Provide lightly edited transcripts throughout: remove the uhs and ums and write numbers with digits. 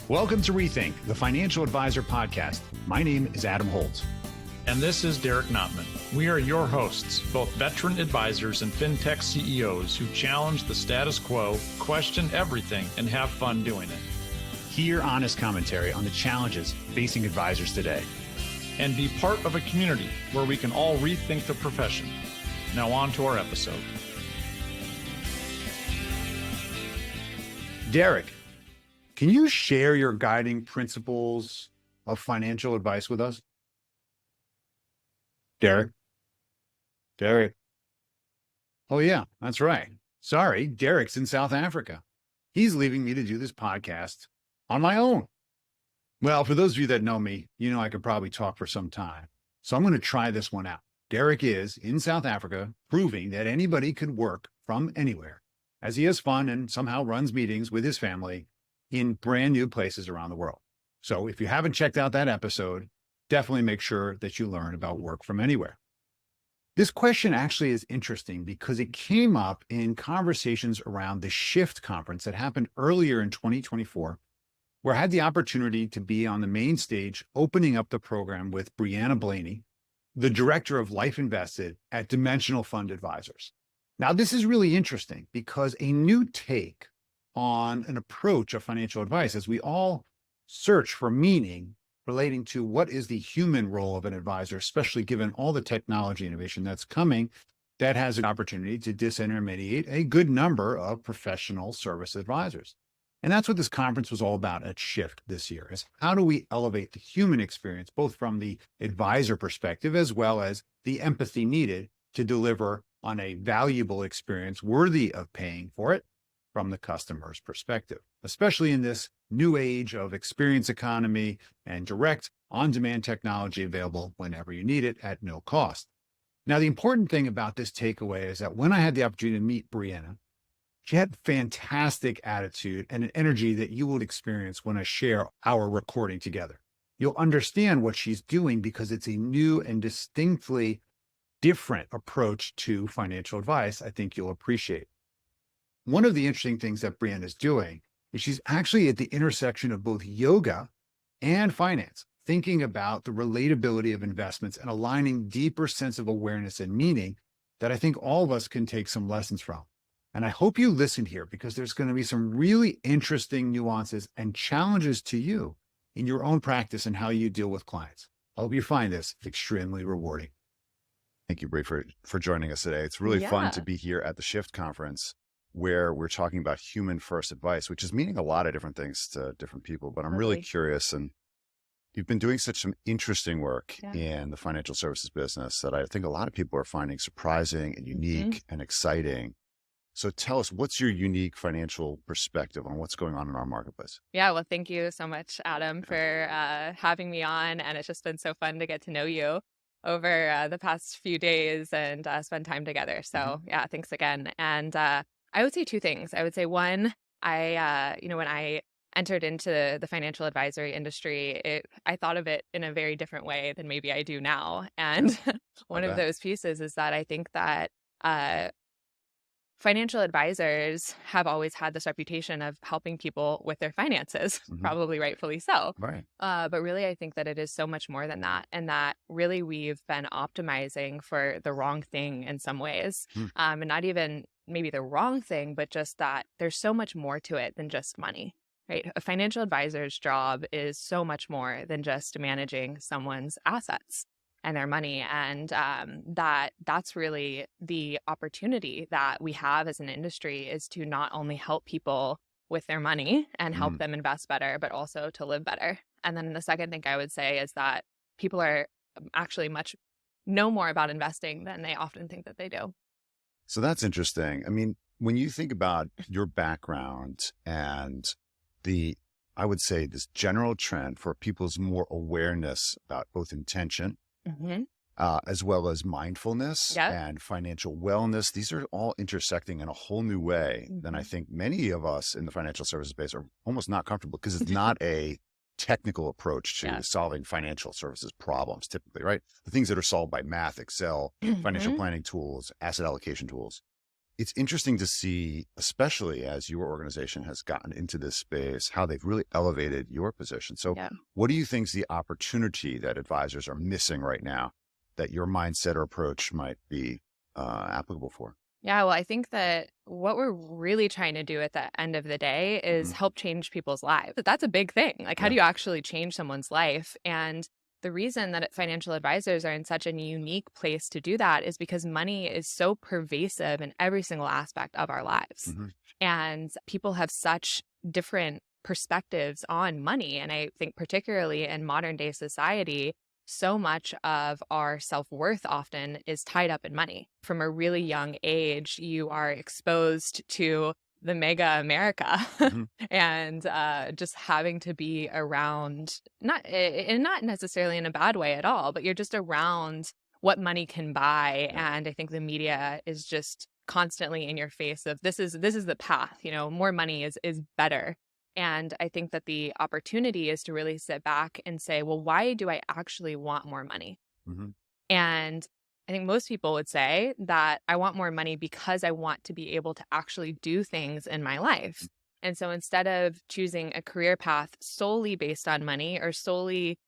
Welcome to Rethink, the Financial Advisor Podcast. My name is Adam Holtz. And this is Derek Notman. We are your hosts, both veteran advisors and fintech CEOs who challenge the status quo, question everything, and have fun doing it. Hear honest commentary on the challenges facing advisors today. And be part of a community where we can all rethink the profession. Now on to our episode. Derek, can you share your guiding principles of financial advice with us? Derek? Oh yeah, that's right. Sorry, Derek's in South Africa. He's leaving me to do this podcast on my own. Well, for those of you that know me, you know I could probably talk for some time. So I'm going to try this one out. Derek is in South Africa, proving that anybody could work from anywhere, as he has fun and somehow runs meetings with his family in brand new places around the world. So if you haven't checked out that episode, definitely make sure that you learn about work from anywhere. This question actually is interesting because it came up in conversations around the Shift conference that happened earlier in 2024, where I had the opportunity to be on the main stage opening up the program with Breanna Blaney, the director of Life Invested at Dimensional Fund Advisors. Now, this is really interesting because a new take on an approach of financial advice, as we all search for meaning relating to what is the human role of an advisor, especially given all the technology innovation that's coming, that has an opportunity to disintermediate a good number of professional service advisors. And that's what this conference was all about at Shift this year, is how do we elevate the human experience, both from the advisor perspective, as well as the empathy needed to deliver on a valuable experience worthy of paying for it from the customer's perspective, especially in this new age of experience economy and direct on-demand technology available whenever you need it at no cost. Now, the important thing about this takeaway is that when I had the opportunity to meet Breanna, she had fantastic attitude and an energy that you will experience when I share our recording together. You'll understand what she's doing because it's a new and distinctly different approach to financial advice I think you'll appreciate. One of the interesting things that Breanna is doing is she's actually at the intersection of both yoga and finance, thinking about the relatability of investments and aligning deeper sense of awareness and meaning that I think all of us can take some lessons from. And I hope you listen here because there's going to be some really interesting nuances and challenges to you in your own practice and how you deal with clients. I hope you find this extremely rewarding. Thank you, Bree, for joining us today. It's really fun to be here at the Shift conference where we're talking about human first advice, which is meaning a lot of different things to different people. But I'm really curious, and you've been doing some interesting work in the financial services business that I think a lot of people are finding surprising and unique and exciting. So tell us, what's your unique financial perspective on what's going on in our marketplace? Yeah, well, thank you so much, Adam, for having me on. And it's just been so fun to get to know you over the past few days and spend time together. So yeah, thanks again. And I would say two things. I would say one, when I entered into the financial advisory industry, I thought of it in a very different way than maybe I do now. And one of those pieces is that I think that financial advisors have always had this reputation of helping people with their finances, probably rightfully so. Right. But really, I think that it is so much more than that. And that really we've been optimizing for the wrong thing in some ways. And not even maybe the wrong thing, but just that there's so much more to it than just money, right? A financial advisor's job is so much more than just managing someone's assets and their money. And that's really the opportunity that we have as an industry, is to not only help people with their money and help them invest better, but also to live better. And then the second thing I would say is that people are actually know more about investing than they often think that they do. So that's interesting. I mean, when you think about your background and I would say this general trend for people's more awareness about both intention, as well as mindfulness and financial wellness, these are all intersecting in a whole new way than I think many of us in the financial services space are almost not comfortable, because it's not a technical approach to solving financial services problems typically, right? The things that are solved by math, Excel, financial planning tools, asset allocation tools. it's interesting to see, especially as your organization has gotten into this space, how they've really elevated your position. So Yeah. what do you think is the opportunity that advisors are missing right now that your mindset or approach might be applicable for? Yeah, well, I think that what we're really trying to do at the end of the day is Mhm. help change people's lives. That's a big thing. Like, how Yeah. do you actually change someone's life? And the reason that financial advisors are in such a unique place to do that is because money is so pervasive in every single aspect of our lives. Mhm. And people have such different perspectives on money. And I think, particularly in modern day society, so much of our self-worth often is tied up in money. From a really young age, you are exposed to the mega America Mhm. and just having to be around, not necessarily in a bad way at all, but you're just around what money can buy. Yeah. And I think the media is just constantly in your face of this is the path, more money is better. And I think that the opportunity is to really sit back and say, well, why do I actually want more money? Mhm. And I think most people would say that I want more money because I want to be able to actually do things in my life. And so instead of choosing a career path solely based on money or solely,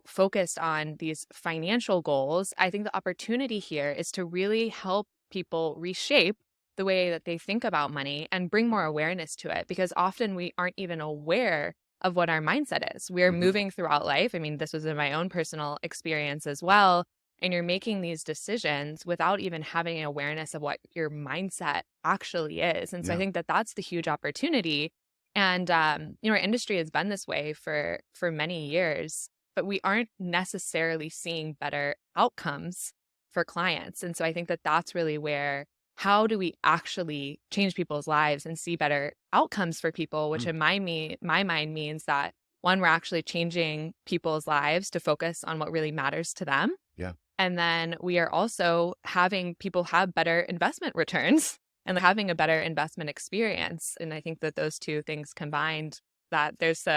focused on these financial goals, I think the opportunity here is to really help people reshape the way that they think about money and bring more awareness to it, because often we aren't even aware of what our mindset is. We're Mhm. moving throughout life. I mean, this was in my own personal experience as well. And you're making these decisions without even having an awareness of what your mindset actually is. And so I Yeah. think that that's the huge opportunity. And, our industry has been this way for many years, but we aren't necessarily seeing better outcomes for clients. And so I think that that's really where, how do we actually change people's lives and see better outcomes for people, which in my mind means that, one, we're actually changing people's lives to focus on what really matters to them. Yeah. And then we are also having people have better investment returns and having a better investment experience. And I think that those two things combined, that there's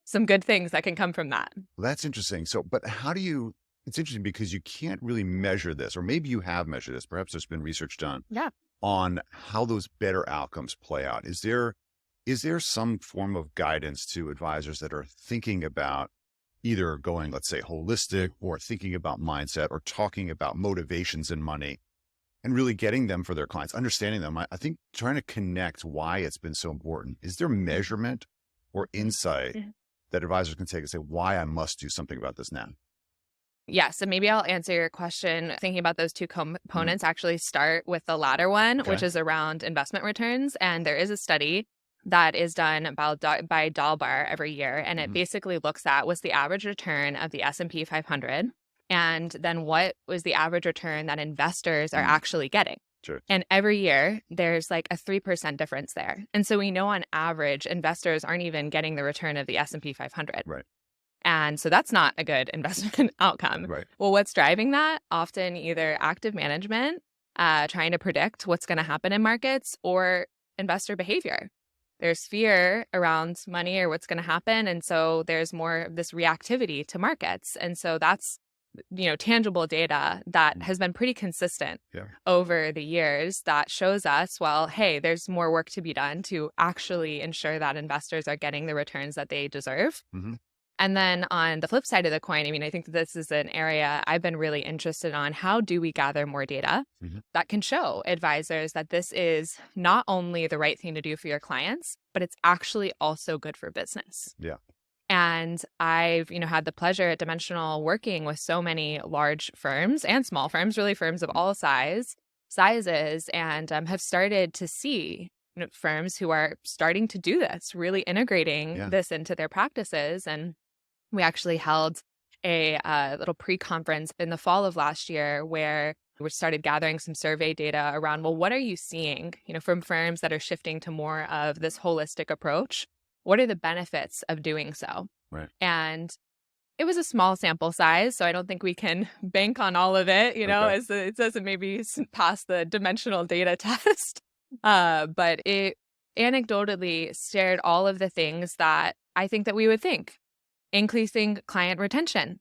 some good things that can come from that. Well, that's interesting. So, but it's interesting because you can't really measure this, or maybe you have measured this. Perhaps there's been research done Yeah. on how those better outcomes play out. Is there some form of guidance to advisors that are thinking about either going, let's say, holistic, or thinking about mindset, or talking about motivations in money, and really getting them for their clients, understanding them? I think trying to connect why it's been so important. Is there measurement or insight Yeah. that advisors can take and say, why I must do something about this now? Yeah, so maybe I'll answer your question. Thinking about those two components, actually start with the latter one, Okay. which is around investment returns. And there is a study that is done by Dalbar every year, and it basically looks at what's the average return of the S&P 500, and then what was the average return that investors are actually getting. Sure. And every year, there's like a 3% difference there. And so we know on average, investors aren't even getting the return of the S&P 500. Right. And so that's not a good investment outcome. Right. Well, what's driving that? Often either active management, trying to predict what's going to happen in markets, or investor behavior. There's fear around money or what's going to happen. And so there's more of this reactivity to markets. And so that's, tangible data that has been pretty consistent over the years that shows us, well, hey, there's more work to be done to actually ensure that investors are getting the returns that they deserve. Mm-hmm. And then on the flip side of the coin, I mean, I think that this is an area I've been really interested on. How do we gather more data that can show advisors that this is not only the right thing to do for your clients, but it's actually also good for business? Yeah. And I've, had the pleasure at Dimensional working with so many large firms and small firms, really firms of all sizes, and have started to see firms who are starting to do this, really integrating this into their practices. And we actually held a little pre-conference in the fall of last year where we started gathering some survey data around, well, what are you seeing, from firms that are shifting to more of this holistic approach? What are the benefits of doing so? Right. And it was a small sample size, so I don't think we can bank on all of it, as it doesn't maybe pass the dimensional data test. But it anecdotally shared all of the things that I think that we would think. Increasing client retention,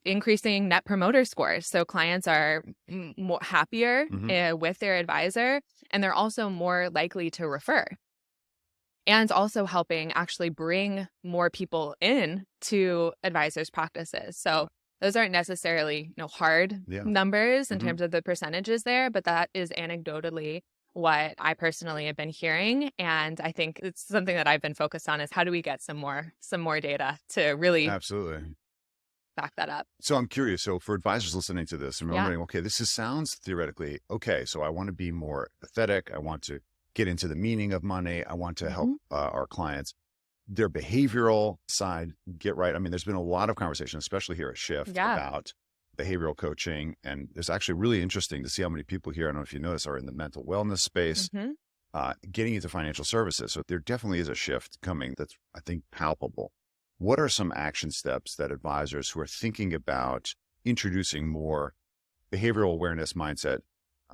increasing net promoter scores. So clients are more happier with their advisor, and they're also more likely to refer. And also helping actually bring more people in to advisors' practices. So those aren't necessarily hard numbers in terms of the percentages there, but that is anecdotally what I personally have been hearing. And I think it's something that I've been focused on is how do we get some more data to really absolutely back that up. So I'm curious. So for advisors listening to this and remembering, okay, this sounds theoretically, okay, so I want to be more empathetic. I want to get into the meaning of money. I want to help our clients, their behavioral side, get right. I mean, there's been a lot of conversation, especially here at Shift, about behavioral coaching. And it's actually really interesting to see how many people here, I don't know if you notice, are in the mental wellness space, getting into financial services. So there definitely is a shift coming that's, I think, palpable. What are some action steps that advisors who are thinking about introducing more behavioral awareness mindset,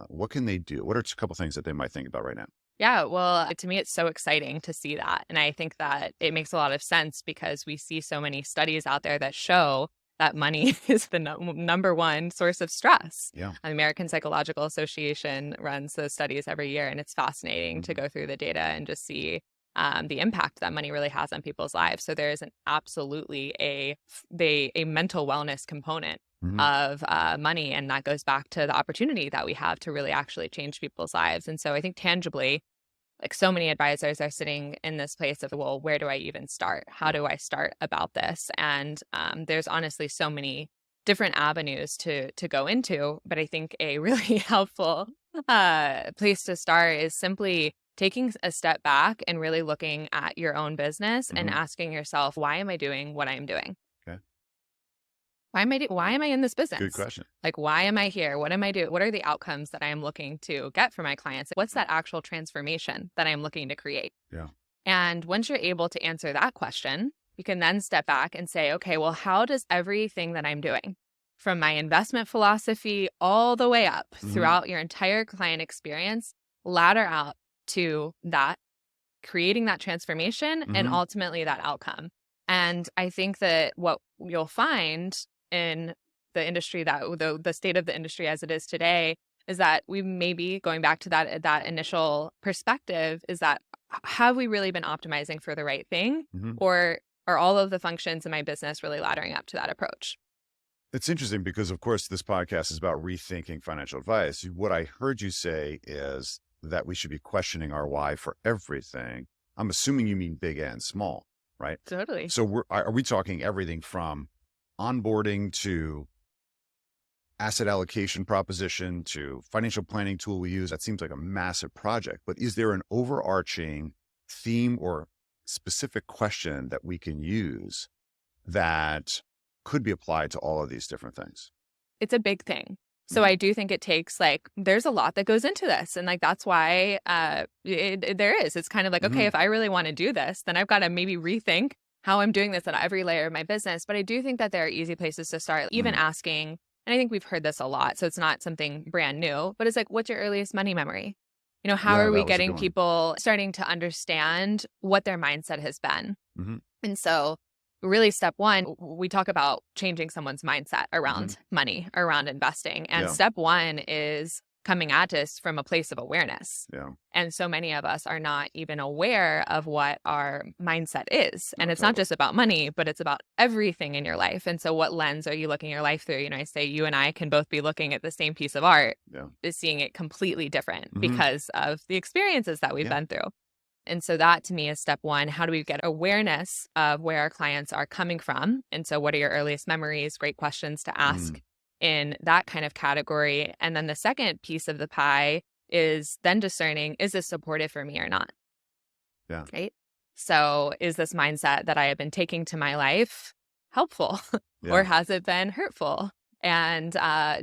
what can they do? What are a couple things that they might think about right now? Yeah, well, to me, it's so exciting to see that. And I think that it makes a lot of sense because we see so many studies out there that show that money is the number one source of stress. Yeah. The American Psychological Association runs those studies every year, and it's fascinating to go through the data and just see the impact that money really has on people's lives. So there is absolutely a mental wellness component of money, and that goes back to the opportunity that we have to really actually change people's lives. And so I think tangibly, like so many advisors are sitting in this place of, well, where do I even start? How do I start about this? And there's honestly so many different avenues to go into, but I think a really helpful place to start is simply taking a step back and really looking at your own business and asking yourself, why am I doing what I'm doing? Okay. Why am I in this business? Good question. Like, why am I here? What am I doing? What are the outcomes that I am looking to get for my clients? What's that actual transformation that I'm looking to create? Yeah. And once you're able to answer that question, you can then step back and say, okay, well, how does everything that I'm doing, from my investment philosophy all the way up throughout your entire client experience, ladder out to that, creating that transformation and ultimately that outcome? And I think that what you'll find in the industry, that the state of the industry as it is today, is that we may be going back to that initial perspective, is that have we really been optimizing for the right thing, or are all of the functions in my business really laddering up to that approach? It's interesting because, of course, this podcast is about rethinking financial advice. What I heard you say is that we should be questioning our why for everything. I'm assuming you mean big and small, right? Totally. So are we talking everything from onboarding to asset allocation proposition to financial planning tool we use? That seems like a massive project, but is there an overarching theme or specific question that we can use that could be applied to all of these different things? It's a big thing. So I do think it takes, there's a lot that goes into this. And that's why there is. It's kind of like, okay, if I really want to do this, then I've got to maybe rethink how I'm doing this at every layer of my business. But I do think that there are easy places to start, even asking, and I think we've heard this a lot, so it's not something brand new, but it's like, what's your earliest money memory? How are we getting people starting to understand what their mindset has been? And so really, step one, we talk about changing someone's mindset around money, around investing. And step one is coming at us from a place of awareness. Yeah. And so many of us are not even aware of what our mindset is. And it's not just about money, but it's about everything in your life. And so what lens are you looking your life through? I say you and I can both be looking at the same piece of art, is seeing it completely different because of the experiences that we've been through. And so that to me is step one. How do we get awareness of where our clients are coming from? And so what are your earliest memories? Great questions to ask in that kind of category. And then the second piece of the pie is then discerning, is this supportive for me or not? Yeah. Right. So is this mindset that I have been taking to my life helpful or has it been hurtful? And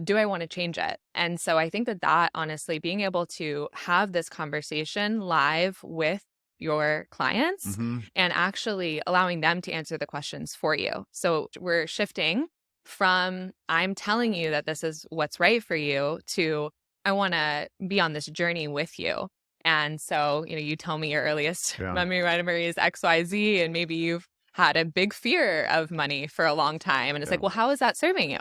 do I want to change it? And so I think that honestly, being able to have this conversation live with your clients and actually allowing them to answer the questions for you. So we're shifting from I'm telling you that this is what's right for you to I want to be on this journey with you. And so, you tell me your earliest memory is XYZ, and maybe you've had a big fear of money for a long time. And it's like, well, how is that serving you?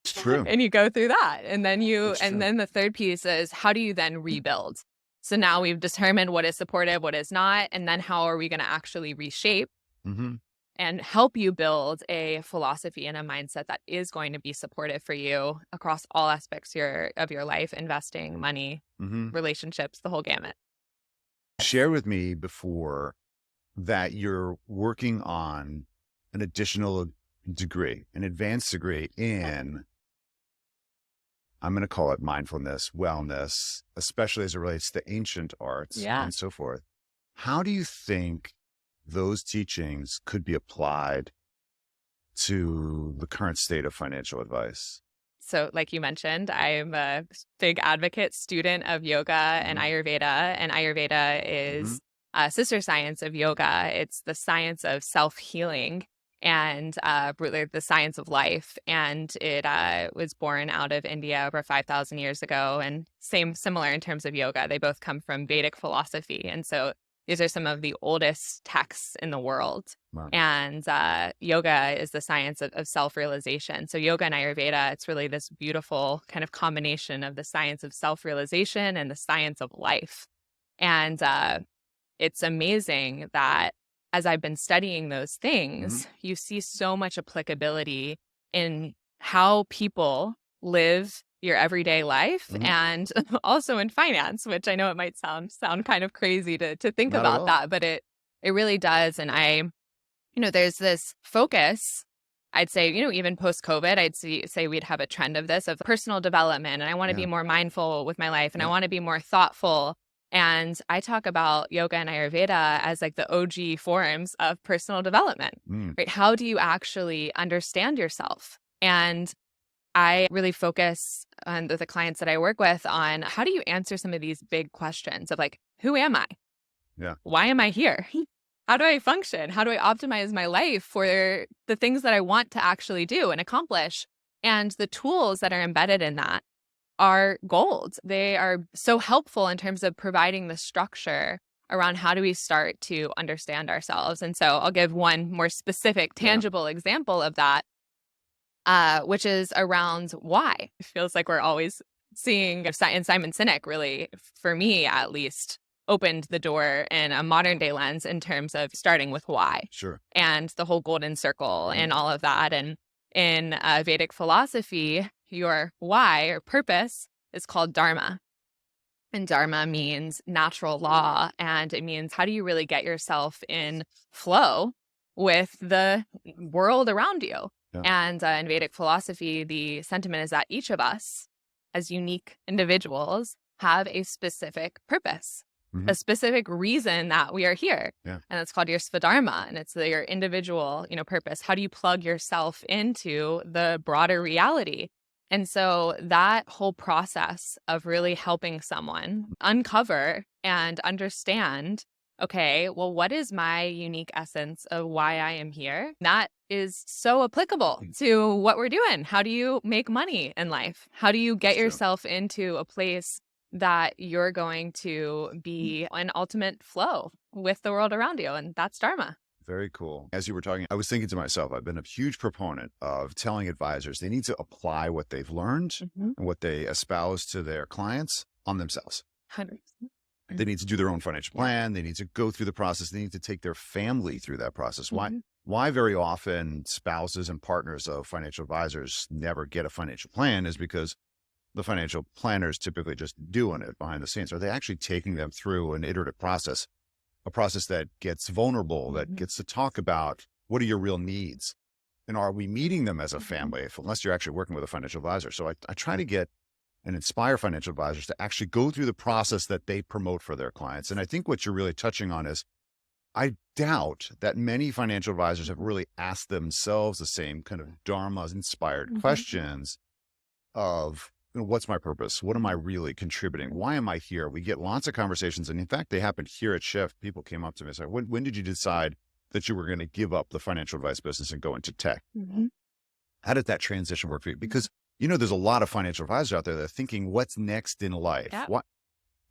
It's true. And you go through that. And then It's true. then the third piece is, how do you then rebuild? So now we've determined what is supportive, what is not. And then how are we going to actually reshape and help you build a philosophy and a mindset that is going to be supportive for you across all aspects of your life, investing, money, relationships, the whole gamut. Share with me before that you're working on an additional degree, an advanced degree in, I'm going to call it mindfulness, wellness, especially as it relates to ancient arts and so forth. How do you think those teachings could be applied to the current state of financial advice? So like you mentioned, I'm a big advocate, student of yoga and Ayurveda. And Ayurveda is a sister science of yoga. It's the science of self-healing and really the science of life. And it was born out of India over 5,000 years ago. And similar in terms of yoga. They both come from Vedic philosophy. And so these are some of the oldest texts in the world. Wow. And yoga is the science of self-realization. So yoga and Ayurveda, it's really this beautiful kind of combination of the science of self-realization and the science of life. And it's amazing that as I've been studying those things, you see so much applicability in how people live your everyday life and also in finance, which I know it might sound kind of crazy to think about that, but it really does. And there's this focus, I'd say, even post-COVID, I'd say we'd have a trend of this, of personal development. And I want to be more mindful with my life and I want to be more thoughtful. And I talk about yoga and Ayurveda as like the OG forms of personal development, right? How do you actually understand yourself? And I really focus on the clients that I work with on how do you answer some of these big questions of like, who am I? Yeah. Why am I here? How do I function? How do I optimize my life for the things that I want to actually do and accomplish? And the tools that are embedded in that are gold. They are so helpful in terms of providing the structure around how do we start to understand ourselves. And so I'll give one more specific, tangible example of that, which is around why. It feels like we're always seeing, and Simon Sinek really, for me at least, opened the door in a modern day lens in terms of starting with why. Sure. And the whole golden circle and all of that. And in Vedic philosophy, your why or purpose is called dharma. And dharma means natural law. And it means how do you really get yourself in flow with the world around you? Yeah. And in Vedic philosophy, the sentiment is that each of us as unique individuals have a specific purpose, a specific reason that we are here. Yeah. And it's called your svadharma. And it's your individual, purpose. How do you plug yourself into the broader reality? And so that whole process of really helping someone uncover and understand, okay, well, what is my unique essence of why I am here? That is so applicable to what we're doing. How do you make money in life? How do you get yourself into a place that you're going to be in ultimate flow with the world around you? And that's dharma. Very cool. As you were talking, I was thinking to myself, I've been a huge proponent of telling advisors they need to apply what they've learned and what they espouse to their clients on themselves. 100%. They need to do their own financial plan. They need to go through the process. They need to take their family through that process. Why very often spouses and partners of financial advisors never get a financial plan is because the financial planner is typically just doing it behind the scenes. Are they actually taking them through an iterative process, a process that gets vulnerable, that gets to talk about what are your real needs? And are we meeting them as a family, unless you're actually working with a financial advisor? So I try to get and inspire financial advisors to actually go through the process that they promote for their clients. And I think what you're really touching on is, I doubt that many financial advisors have really asked themselves the same kind of Dharma-inspired questions of, what's my purpose? What am I really contributing? Why am I here? We get lots of conversations. And in fact, they happened here at Shift. People came up to me and said, when did you decide that you were going to give up the financial advice business and go into tech? How did that transition work for you? Because there's a lot of financial advisors out there that are thinking, what's next in life? Yeah. What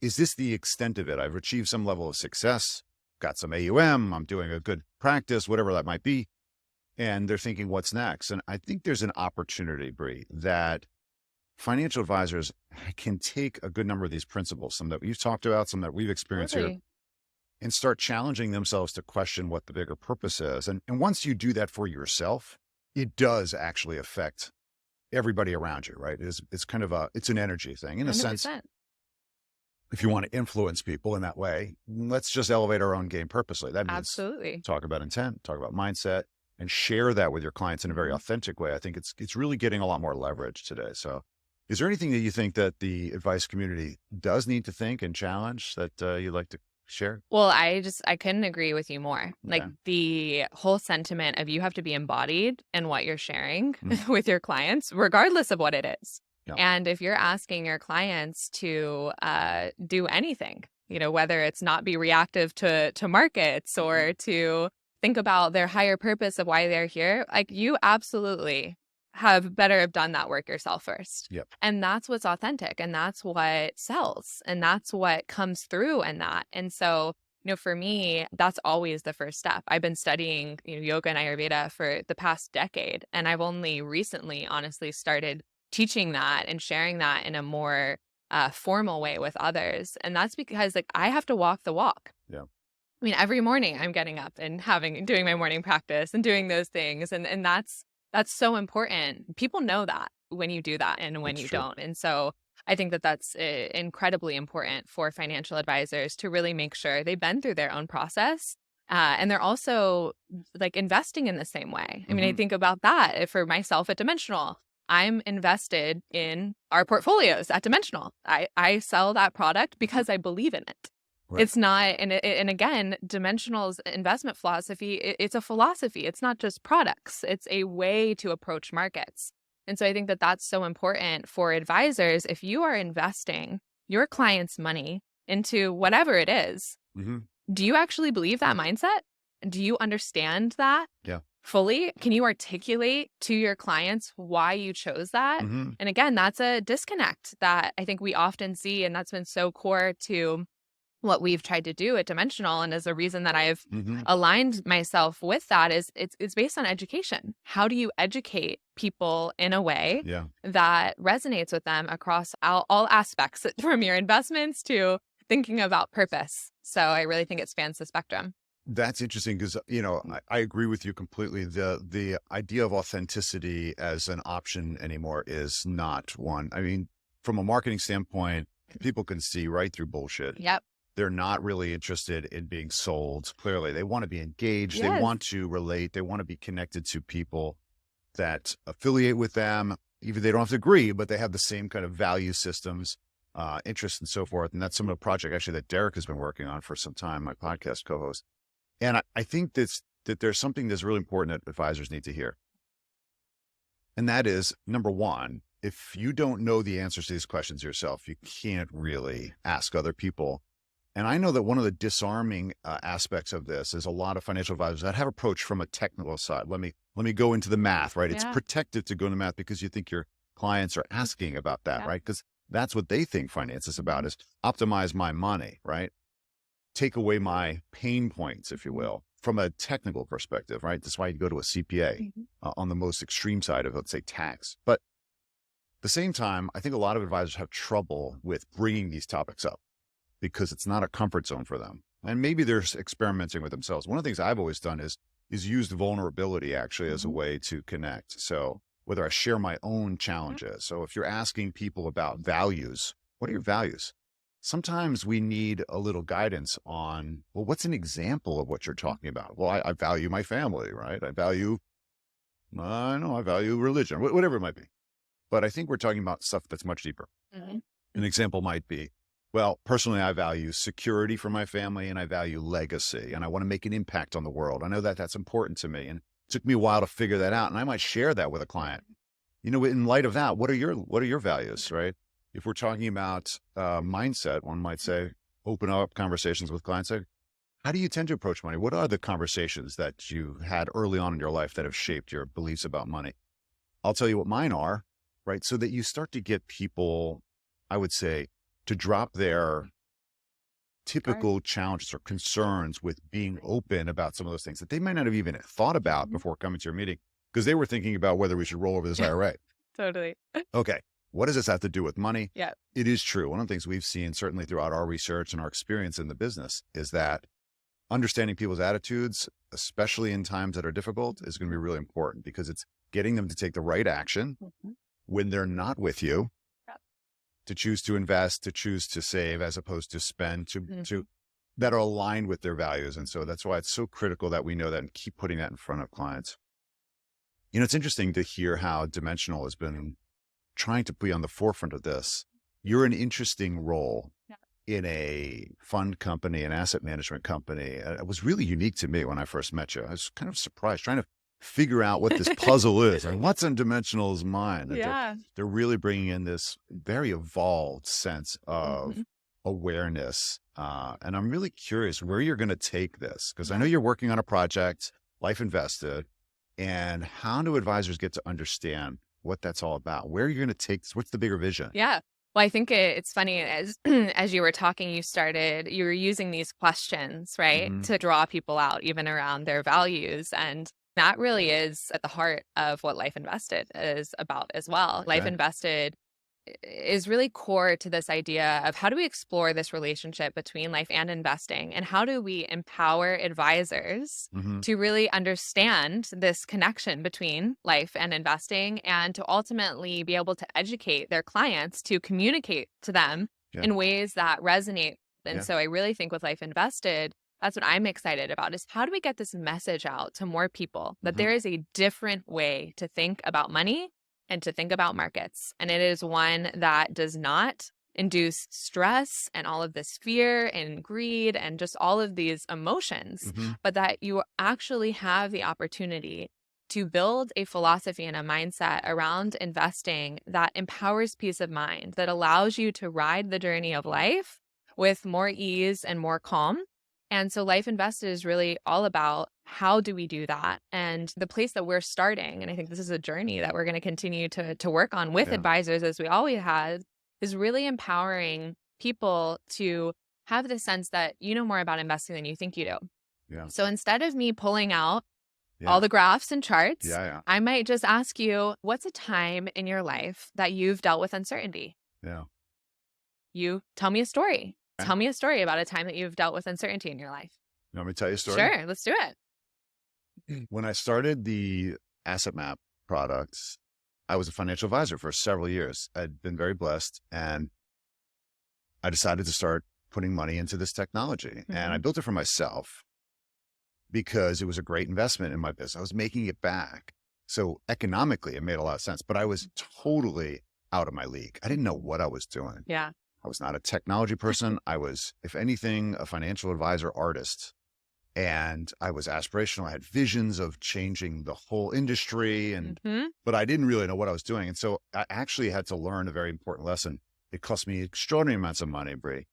is this the extent of it? I've achieved some level of success. got some AUM, I'm doing a good practice, whatever that might be. And they're thinking, what's next? And I think there's an opportunity, Bree, that financial advisors can take a good number of these principles, some that you've talked about, some that we've experienced here, and start challenging themselves to question what the bigger purpose is. And once you do that for yourself, it does actually affect everybody around you, right? It's kind of it's an energy thing in a 100%. sense. If you want to influence people in that way, let's just elevate our own game purposely. That means Absolutely. talk about intent, talk about mindset, and share that with your clients in a very authentic way. I think it's really getting a lot more leverage today. So is there anything that you think that the advice community does need to think and challenge that you'd like to share? Well, I couldn't agree with you more. Like Okay. the whole sentiment of you have to be embodied in what you're sharing with your clients, regardless of what it is. Yeah. And if you're asking your clients to do anything, whether it's not be reactive to markets or to think about their higher purpose of why they're here, like you absolutely better have done that work yourself first. Yep. And that's what's authentic, and that's what sells, and that's what comes through in that. And so, for me, that's always the first step. I've been studying yoga and Ayurveda for the past decade, and I've only recently honestly started teaching that and sharing that in a more formal way with others. And that's because I have to walk the walk. Yeah. I mean, every morning I'm getting up and doing my morning practice and doing those things. And that's so important. People know that when you do that and when you don't. And so I think that that's incredibly important for financial advisors to really make sure they've been through their own process. And they're also investing in the same way. I mean, I think about that for myself at Dimensional. I'm invested in our portfolios at Dimensional. I sell that product because I believe in it. Right. It's not, and again, Dimensional's investment philosophy, it's a philosophy. It's not just products. It's a way to approach markets. And so I think that that's so important for advisors. If you are investing your client's money into whatever it is, do you actually believe that mindset? Do you understand that? Yeah. Fully? Can you articulate to your clients why you chose that? And again, that's a disconnect that I think we often see, and that's been so core to what we've tried to do at Dimensional. And as a reason that I've aligned myself with that is it's based on education. How do you educate people in a way that resonates with them across all aspects, from your investments to thinking about purpose? So I really think it spans the spectrum. That's interesting because, I agree with you completely. The idea of authenticity as an option anymore is not one. I mean, from a marketing standpoint, people can see right through bullshit. Yep. They're not really interested in being sold. Clearly, they want to be engaged. Yes. They want to relate. They want to be connected to people that affiliate with them. Even they don't have to agree, but they have the same kind of value systems, interests, and so forth. And that's some of the project actually that Derek has been working on for some time, my podcast co-host. And I think that there's something that's really important that advisors need to hear. And that is, number one, if you don't know the answers to these questions yourself, you can't really ask other people. And I know that one of the disarming aspects of this is a lot of financial advisors that have approached from a technical side. Let me go into the math, right? It's protective to go into math because you think your clients are asking about that, right? Because that's what they think finance is about, is optimize my money, right? Take away my pain points, if you will, from a technical perspective, right? That's why you go to a CPA on the most extreme side of, let's say, tax. But at the same time, I think a lot of advisors have trouble with bringing these topics up because it's not a comfort zone for them. And maybe they're experimenting with themselves. One of the things I've always done is used vulnerability actually as a way to connect. So whether I share my own challenges. So if you're asking people about values, what are your values? Sometimes we need a little guidance on, well, what's an example of what you're talking about? Well, I value my family, right? I value religion, whatever it might be. But I think we're talking about stuff that's much deeper. An example might be, well, personally, I value security for my family and I value legacy and I want to make an impact on the world. I know that that's important to me. And it took me a while to figure that out. And I might share that with a client. In light of that, what are your values, right? If we're talking about mindset, one might say, open up conversations with clients. Say, how do you tend to approach money? What are the conversations that you had early on in your life that have shaped your beliefs about money? I'll tell you what mine are, right? So that you start to get people, I would say, to typical challenges or concerns with being open about some of those things that they might not have even thought about before coming to your meeting because they were thinking about whether we should roll over this IRA. Totally. Okay. What does this have to do with money? Yeah. It is true. One of the things we've seen certainly throughout our research and our experience in the business is that understanding people's attitudes, especially in times that are difficult, is going to be really important because it's getting them to take the right action when they're not with you, to choose to invest, to choose to save as opposed to spend, to that are aligned with their values. And so that's why it's so critical that we know that and keep putting that in front of clients. You know, it's interesting to hear how Dimensional has been trying to be on the forefront of this. You're an interesting role in a fund company, an asset management company. It was really unique to me when I first met you. I was kind of surprised trying to figure out what this puzzle is and what's in Dimensional's mind. They're really bringing in this very evolved sense of awareness. And I'm really curious where you're going to take this, because I know you're working on a project, Life Invested, and how do advisors get to understand what that's all about? Where are you going to take this? What's the bigger vision? Yeah. Well, I think it's funny as you were talking, you were using these questions, right, to draw people out, even around their values. And that really is at the heart of what Life Invested is about as well. Life Invested is really core to this idea of how do we explore this relationship between life and investing, and how do we empower advisors to really understand this connection between life and investing, and to ultimately be able to educate their clients to communicate to them in ways that resonate. And so I really think with Life Invested, that's what I'm excited about, is how do we get this message out to more people that there is a different way to think about money and to think about markets. And it is one that does not induce stress and all of this fear and greed and just all of these emotions, but that you actually have the opportunity to build a philosophy and a mindset around investing that empowers peace of mind, that allows you to ride the journey of life with more ease and more calm. And so Life Invested is really all about how do we do that? And the place that we're starting, and I think this is a journey that we're going to continue to work on with advisors, as we always had, is really empowering people to have the sense that you know more about investing than you think you do. Yeah. So instead of me pulling out all the graphs and charts, I might just ask you, what's a time in your life that you've dealt with uncertainty? Yeah. You tell me a story. Tell me a story about a time that you've dealt with uncertainty in your life. You want me to tell you a story? Sure, let's do it. When I started the Asset Map products, I was a financial advisor for several years. I'd been very blessed, and I decided to start putting money into this technology. And I built it for myself because it was a great investment in my business. I was making it back. So economically, it made a lot of sense, but I was totally out of my league. I didn't know what I was doing. Yeah. I was not a technology person. I was, if anything, a financial advisor artist. And I was aspirational. I had visions of changing the whole industry, and but I didn't really know what I was doing. And so I actually had to learn a very important lesson. It cost me extraordinary amounts of money, Bree,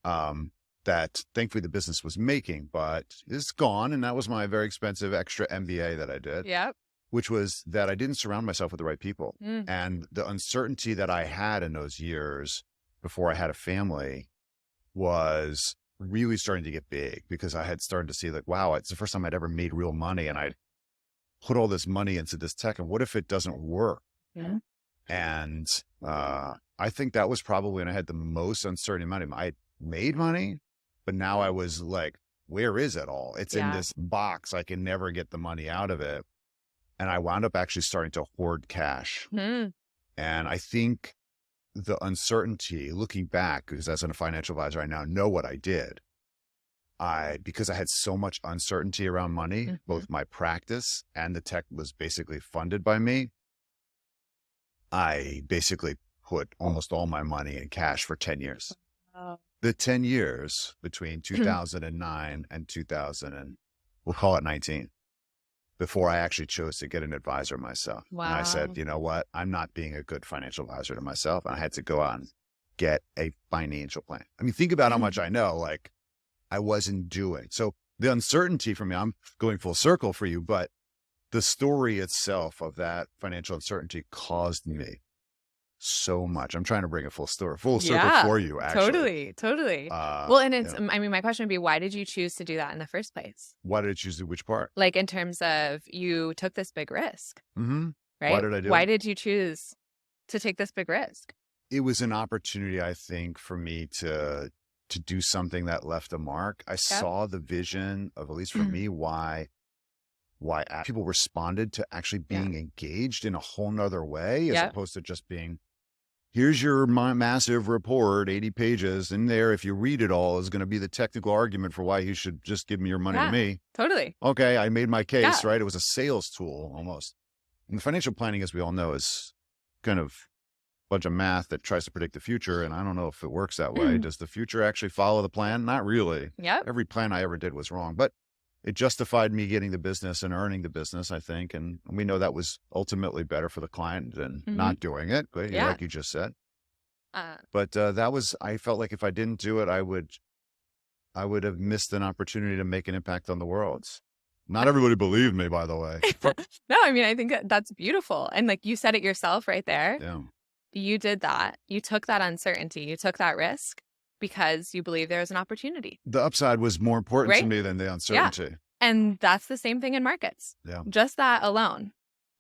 that thankfully the business was making, but it's gone. And that was my very expensive extra MBA that I did. Yep. Which was that I didn't surround myself with the right people. And the uncertainty that I had in those years before I had a family was really starting to get big, because I had started to see like, wow, it's the first time I'd ever made real money, and I'd put all this money into this tech, and what if it doesn't work? And I think that was probably when I had the most uncertain money. I made money, but now I was like, where is it all? It's in this box. I can never get the money out of it. And I wound up actually starting to hoard cash. And I think the uncertainty, looking back, because as a financial advisor, I now know what I did. Because I had so much uncertainty around money, both my practice and the tech was basically funded by me. I basically put almost all my money in cash for 10 years. The 10 years between 2009 and we'll call it 19. Before I actually chose to get an advisor myself. Wow. And I said, you know what? I'm not being a good financial advisor to myself. And I had to go out and get a financial plan. I mean, think about how much I know, like I wasn't doing. So the uncertainty for me, I'm going full circle for you, but the story itself of that financial uncertainty caused me so much. I'm trying to bring a full circle Yeah, for you, actually. totally. Uh, Well, and it's, yeah. I mean, my question would be, why did you choose to do that in the first place? Why did I choose which part? Like in terms of you took this big risk, Mm-hmm. right? Why did I do Why it? did you choose to take this big risk? It was an opportunity, I think, for me to do something that left a mark. I saw the vision of, at least for me, why people responded to actually being engaged in a whole nother way, as opposed to just being, here's your massive report, 80 pages, and there, if you read it all, is going to be the technical argument for why you should just give me your money to me. Totally. Okay, I made my case, right? It was a sales tool almost. And the financial planning, as we all know, is kind of a bunch of math that tries to predict the future. And I don't know if it works that way. Does the future actually follow the plan? Not really. Yep. Every plan I ever did was wrong, but it justified me getting the business and earning the business, I think. And we know that was ultimately better for the client than not doing it, like you just said. But that was, I felt like if I didn't do it, I would have missed an opportunity to make an impact on the world. Not everybody believed me, by the way. No, I mean, I think that's beautiful. And like you said it yourself right there. Yeah. You did that. You took that uncertainty. You took that risk because you believe there was an opportunity. The upside was more important to me than the uncertainty. Yeah. And that's the same thing in markets. Yeah. Just that alone.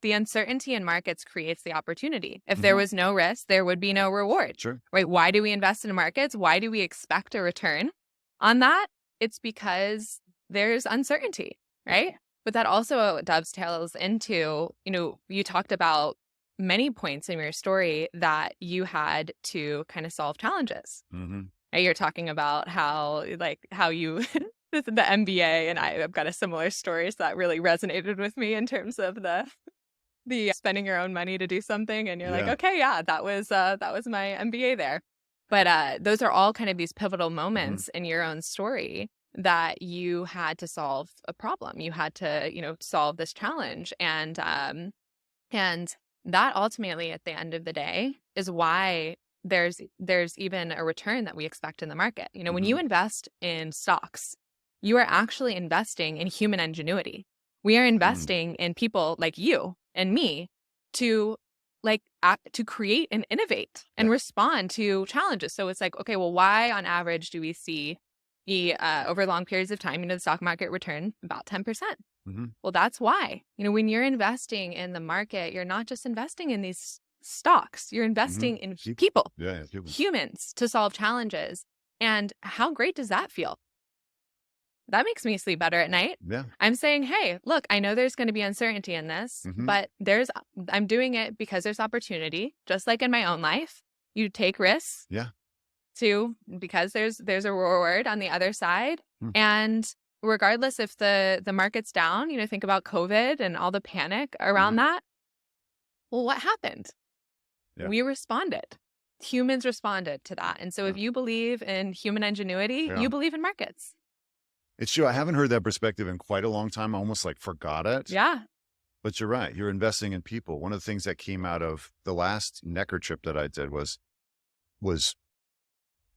The uncertainty in markets creates the opportunity. If there was no risk, there would be no reward. Sure. Right? Why do we invest in markets? Why do we expect a return on that? It's because there's uncertainty, right? But that also dovetails into, you talked about many points in your story that you had to kind of solve challenges. Right? You're talking about how you the MBA, and I've got a similar story, so that really resonated with me in terms of the spending your own money to do something, and you're like, okay, that was my MBA there. But those are all kind of these pivotal moments in your own story that you had to solve a problem. You had to, solve this challenge, and that ultimately, at the end of the day, is why there's even a return that we expect in the market. When you invest in stocks, you are actually investing in human ingenuity. We are investing in people like you and me to create and innovate and respond to challenges. So it's like, okay, well, why on average do we see over long periods of time, the stock market return about 10%? Well, that's why, when you're investing in the market, you're not just investing in these stocks, you're investing in people, humans, to solve challenges. And how great does that feel? That makes me sleep better at night. Yeah. I'm saying, hey, look, I know there's going to be uncertainty in this, but I'm doing it because there's opportunity, just like in my own life. You take risks. Yeah. Because there's a reward on the other side. And regardless if the market's down, think about COVID and all the panic around that. Well, what happened? Yeah. We responded. Humans responded to that. And so if you believe in human ingenuity, you believe in markets. It's true. I haven't heard that perspective in quite a long time. I almost forgot it. Yeah. But you're right. You're investing in people. One of the things that came out of the last Necker trip that I did was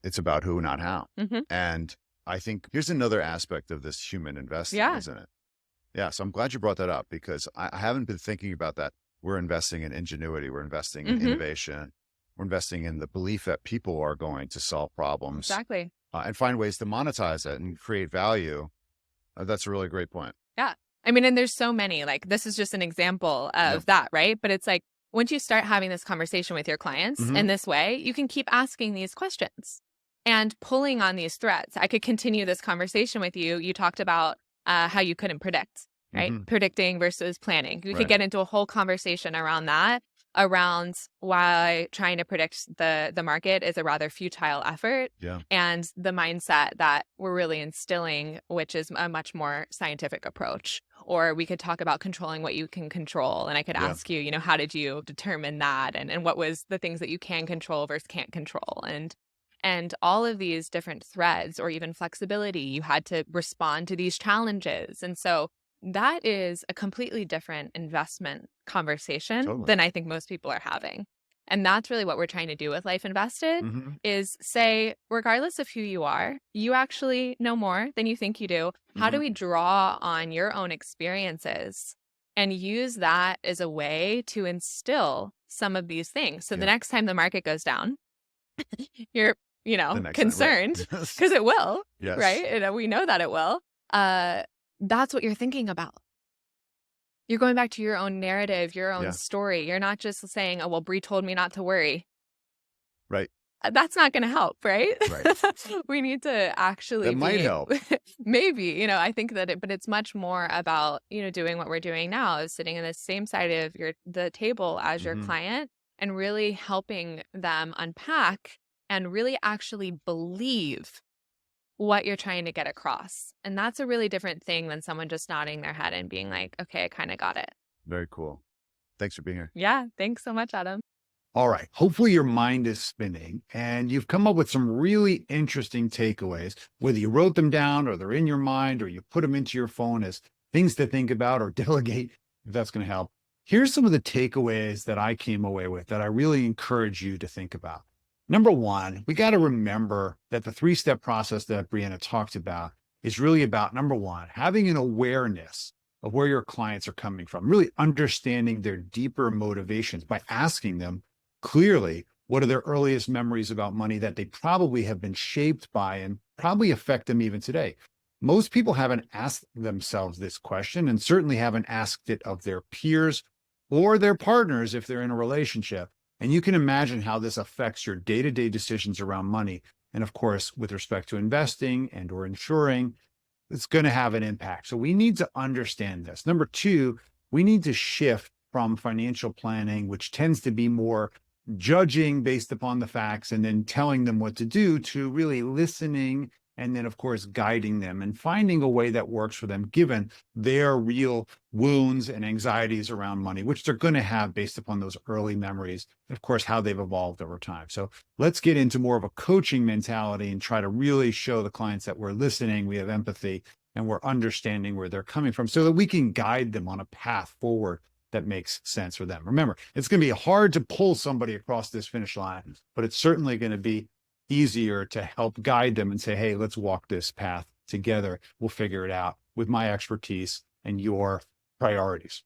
it's about who, not how. And I think here's another aspect of this human investing, isn't it? Yeah. So I'm glad you brought that up, because I haven't been thinking about that. We're investing in ingenuity. We're investing in innovation. We're investing in the belief that people are going to solve problems. Exactly. And find ways to monetize it and create value. That's a really great point. Yeah. I mean, and there's so many, this is just an example of that, right? But it's once you start having this conversation with your clients in this way, you can keep asking these questions and pulling on these threads. I could continue this conversation with you. You talked about how you couldn't predict, right? Predicting versus planning. We could get into a whole conversation around that, around why trying to predict the market is a rather futile effort, and the mindset that we're really instilling, which is a much more scientific approach. Or we could talk about controlling what you can control, and I could ask you, how did you determine that, and what was the things that you can control versus can't control, and all of these different threads, or even flexibility. You had to respond to these challenges, and so that is a completely different investment conversation than I think most people are having. And that's really what we're trying to do with Life Invested, is say, regardless of who you are, you actually know more than you think you do. How do we draw on your own experiences and use that as a way to instill some of these things. So Yeah. the next time the market goes down, you're, The next time, concerned right. because it will, Yes. right? And we know that it will. That's what you're thinking about. You're going back to your own narrative, your own Yeah. story. You're not just saying, oh, well, Bree told me not to worry. Right. That's not going to help, right? Right. We need to actually That might help. Maybe, I think that but it's much more about, doing what we're doing now, is sitting in the same side of the table as your Mhm. client and really helping them unpack and really actually believe what you're trying to get across. And that's a really different thing than someone just nodding their head and being like, okay, I kind of got it. Very cool. Thanks for being here. Yeah. Thanks so much, Adam. All right. Hopefully your mind is spinning and you've come up with some really interesting takeaways, whether you wrote them down or they're in your mind or you put them into your phone as things to think about or delegate, if that's going to help. Here's some of the takeaways that I came away with that I really encourage you to think about. Number one, we got to remember that the 3-step process that Breanna talked about is really about, number one, having an awareness of where your clients are coming from, really understanding their deeper motivations by asking them clearly what are their earliest memories about money that they probably have been shaped by and probably affect them even today. Most people haven't asked themselves this question and certainly haven't asked it of their peers or their partners if they're in a relationship. And you can imagine how this affects your day-to-day decisions around money. And of course, with respect to investing and or insuring, it's going to have an impact. So we need to understand this. Number two, we need to shift from financial planning, which tends to be more judging based upon the facts and then telling them what to do, to really listening and then, of course, guiding them and finding a way that works for them, given their real wounds and anxieties around money, which they're going to have based upon those early memories, and of course, how they've evolved over time. So let's get into more of a coaching mentality and try to really show the clients that we're listening, we have empathy, and we're understanding where they're coming from so that we can guide them on a path forward that makes sense for them. Remember, it's going to be hard to pull somebody across this finish line, but it's certainly going to be easier to help guide them and say, hey, let's walk this path together. We'll figure it out with my expertise and your priorities.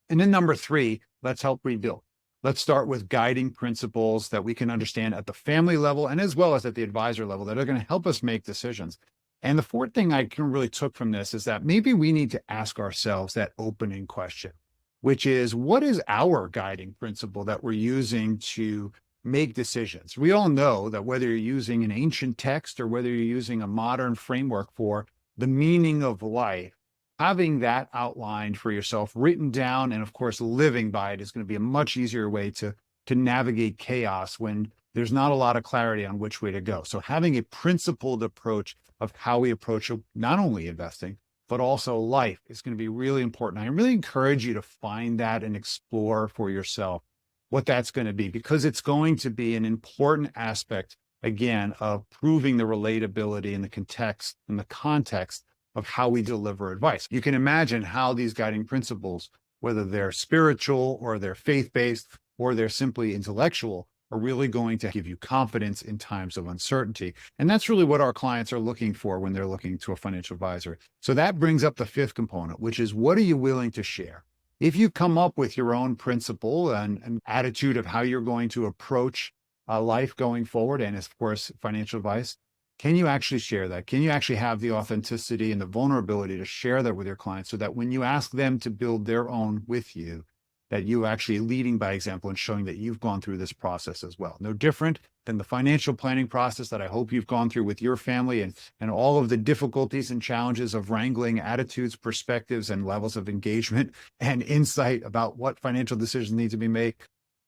And then number three, let's help rebuild. Let's start with guiding principles that we can understand at the family level and as well as at the advisor level that are going to help us make decisions. And the fourth thing I really took from this is that maybe we need to ask ourselves that opening question, which is, what is our guiding principle that we're using to make decisions? We all know that whether you're using an ancient text or whether you're using a modern framework for the meaning of life, having that outlined for yourself, written down, and of course, living by it is going to be a much easier way to navigate chaos when there's not a lot of clarity on which way to go. So having a principled approach of how we approach not only investing, but also life is going to be really important. I really encourage you to find that and explore for yourself what that's going to be, because it's going to be an important aspect, again, of proving the relatability and the context of how we deliver advice. You can imagine how these guiding principles, whether they're spiritual or they're faith-based or they're simply intellectual, are really going to give you confidence in times of uncertainty. And that's really what our clients are looking for when they're looking to a financial advisor. So that brings up the fifth component, which is, what are you willing to share? If you come up with your own principle and attitude of how you're going to approach life going forward, and of course, financial advice, can you actually share that? Can you actually have the authenticity and the vulnerability to share that with your clients so that when you ask them to build their own with you, that you actually leading by example and showing that you've gone through this process as well? No different than the financial planning process that I hope you've gone through with your family and all of the difficulties and challenges of wrangling attitudes, perspectives, and levels of engagement and insight about what financial decisions need to be made.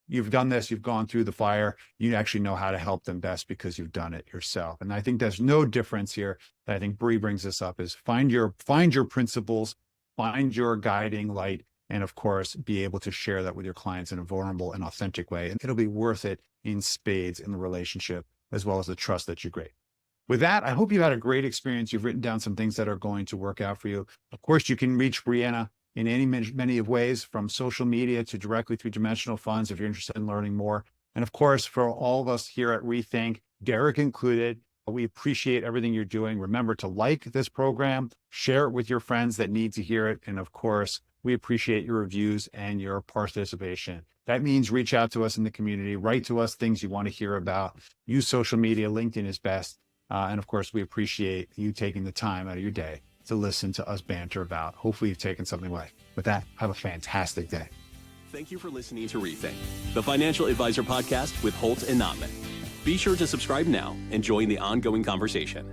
You've done this, you've gone through the fire, you actually know how to help them best because you've done it yourself. And I think there's no difference here that I think Bree brings this up, is find your principles, find your guiding light, and of course, be able to share that with your clients in a vulnerable and authentic way. And it'll be worth it in spades in the relationship, as well as the trust that you create. With that, I hope you had a great experience. You've written down some things that are going to work out for you. Of course, you can reach Breanna in many of ways, from social media to directly through Dimensional Funds if you're interested in learning more. And of course, for all of us here at Rethink, Derek included, We appreciate everything you're doing. Remember to like this program, share it with your friends that need to hear it. And of course, we appreciate your reviews and your participation. That means reach out to us in the community, write to us things you want to hear about, use social media. LinkedIn is best. And of course, we appreciate you taking the time out of your day to listen to us banter about. Hopefully you've taken something away. With that, have a fantastic day. Thank you for listening to Rethink, the Financial Advisor Podcast with Holt and Notman. Be sure to subscribe now and join the ongoing conversation.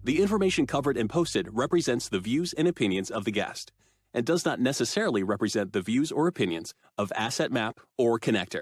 The information covered and posted represents the views and opinions of the guest and does not necessarily represent the views or opinions of Asset Map or Connector.